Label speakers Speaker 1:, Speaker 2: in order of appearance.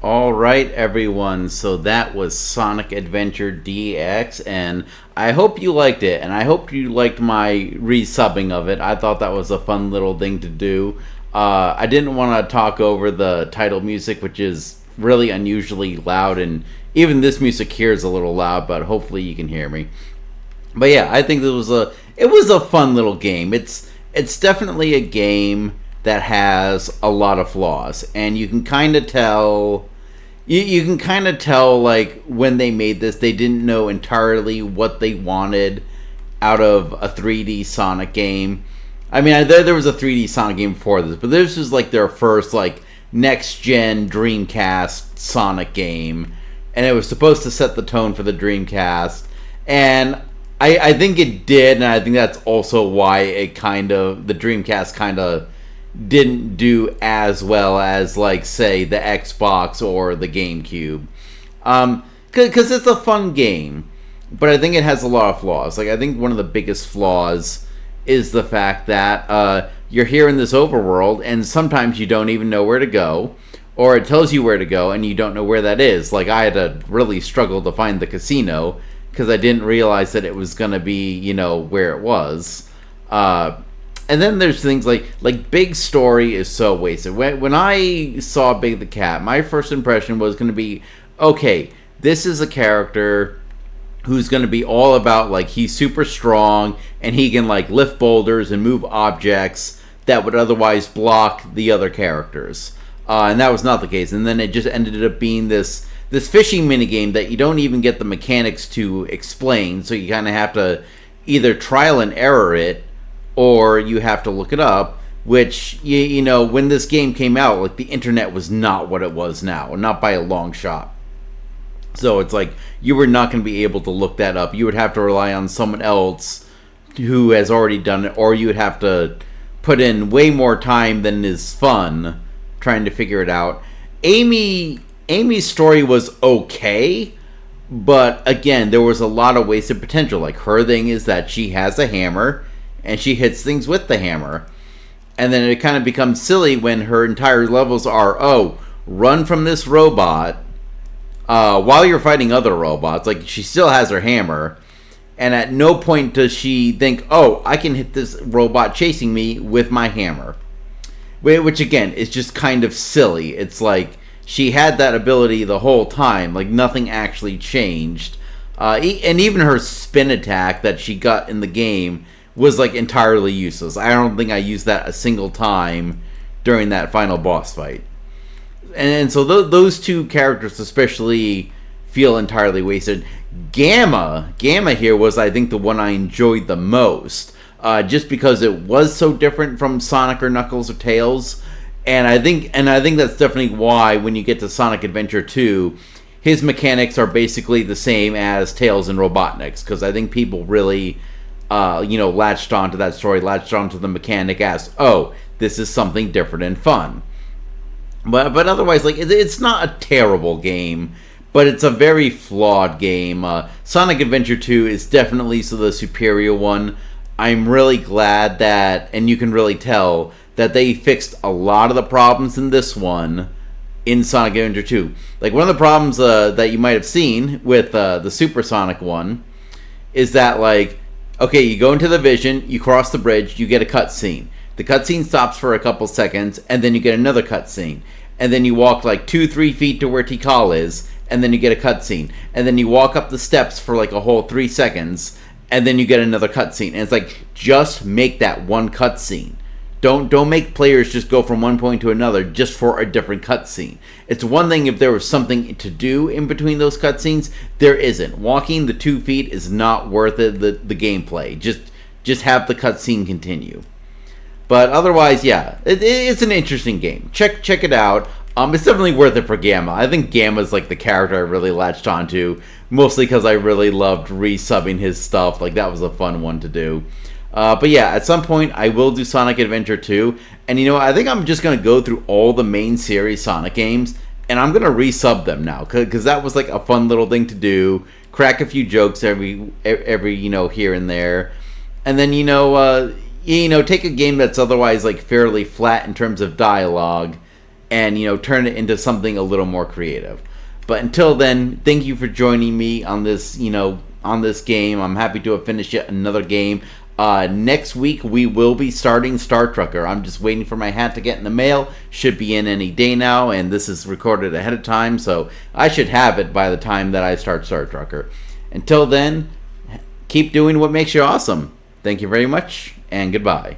Speaker 1: All right, everyone. So that was Sonic Adventure DX, and I hope you liked it, and I hope you liked my resubbing of it. I thought that was a fun little thing to do. I didn't want to talk over the title music, which is really unusually loud, and even this music here is a little loud, but hopefully you can hear me. But yeah, I think it was a fun little game. It's definitely a game that has a lot of flaws, and you can kind of tell. You can kind of tell, like, when they made this, they didn't know entirely what they wanted out of a 3D Sonic game. I mean, there was a 3D Sonic game before this, but this was, like, their first, like, next-gen Dreamcast Sonic game. And it was supposed to set the tone for the Dreamcast. And I think it did, and I think that's also why the Dreamcast kind of didn't do as well as, like, say, the Xbox or the GameCube. Because it's a fun game, but I think it has a lot of flaws. Like, I think one of the biggest flaws is the fact that you're here in this overworld, and sometimes you don't even know where to go, or it tells you where to go, and you don't know where that is. Like, I had to really struggle to find the casino, because I didn't realize that it was going to be, where it was. And then there's things like Big Story is so wasted. When I saw Big the Cat, my first impression was going to be, okay, this is a character who's going to be all about, like, he's super strong and he can, like, lift boulders and move objects that would otherwise block the other characters. And that was not the case. And then it just ended up being this fishing minigame that you don't even get the mechanics to explain, so you kind of have to either trial and error it, or you have to look it up, which, when this game came out, like, the internet was not what it was now, not by a long shot. So it's like, you were not going to be able to look that up. You would have to rely on someone else who has already done it, or you would have to put in way more time than is fun trying to figure it out. Amy's story was okay, but again, there was a lot of wasted potential. Like, her thing is that she has a hammer, and she hits things with the hammer. And then it kind of becomes silly when her entire levels are, run from this robot while you're fighting other robots. Like, she still has her hammer. And at no point does she think, I can hit this robot chasing me with my hammer. Which, again, is just kind of silly. It's like, she had that ability the whole time. Like, nothing actually changed. And even her spin attack that she got in the game was, like, entirely useless. I don't think I used that a single time during that final boss fight. And so those two characters especially feel entirely wasted. Gamma here was, I think, the one I enjoyed the most. Just because it was so different from Sonic or Knuckles or Tails. And I think that's definitely why when you get to Sonic Adventure 2, his mechanics are basically the same as Tails and Robotnik's. Because I think people really latched onto that story, latched onto the mechanic as, this is something different and fun. But otherwise, like, it's not a terrible game, but it's a very flawed game. Sonic Adventure 2 is definitely the superior one. I'm really glad that, and you can really tell, that they fixed a lot of the problems in this one in Sonic Adventure 2. Like, one of the problems that you might have seen with the Supersonic one is that, like, okay, you go into the vision, you cross the bridge, you get a cutscene. The cutscene stops for a couple seconds, and then you get another cutscene. And then you walk like 2-3 feet to where Tikal is, and then you get a cutscene. And then you walk up the steps for like a whole 3 seconds, and then you get another cutscene. And it's like, just make that one cutscene. Don't make players just go from one point to another just for a different cutscene. It's one thing if there was something to do in between those cutscenes. There isn't. Walking the 2 feet is not worth it, the gameplay. Just have the cutscene continue. But otherwise, yeah, it's an interesting game. Check it out. It's definitely worth it for Gamma. I think Gamma's like the character I really latched onto, mostly because I really loved resubbing his stuff. Like, that was a fun one to do. But yeah, at some point I will do Sonic Adventure 2, and I think I'm just going to go through all the main series Sonic games, and I'm going to resub them now, because that was like a fun little thing to do, crack a few jokes every here and there, and then take a game that's otherwise like fairly flat in terms of dialogue, and turn it into something a little more creative. But until then, thank you for joining me on this on this game. I'm happy to have finished yet another game. Next week we will be starting Star Trucker. I'm just waiting for my hat to get in the mail. Should be in any day now, and this is recorded ahead of time, so I should have it by the time that I start Star Trucker. Until then, keep doing what makes you awesome. Thank you very much, and goodbye.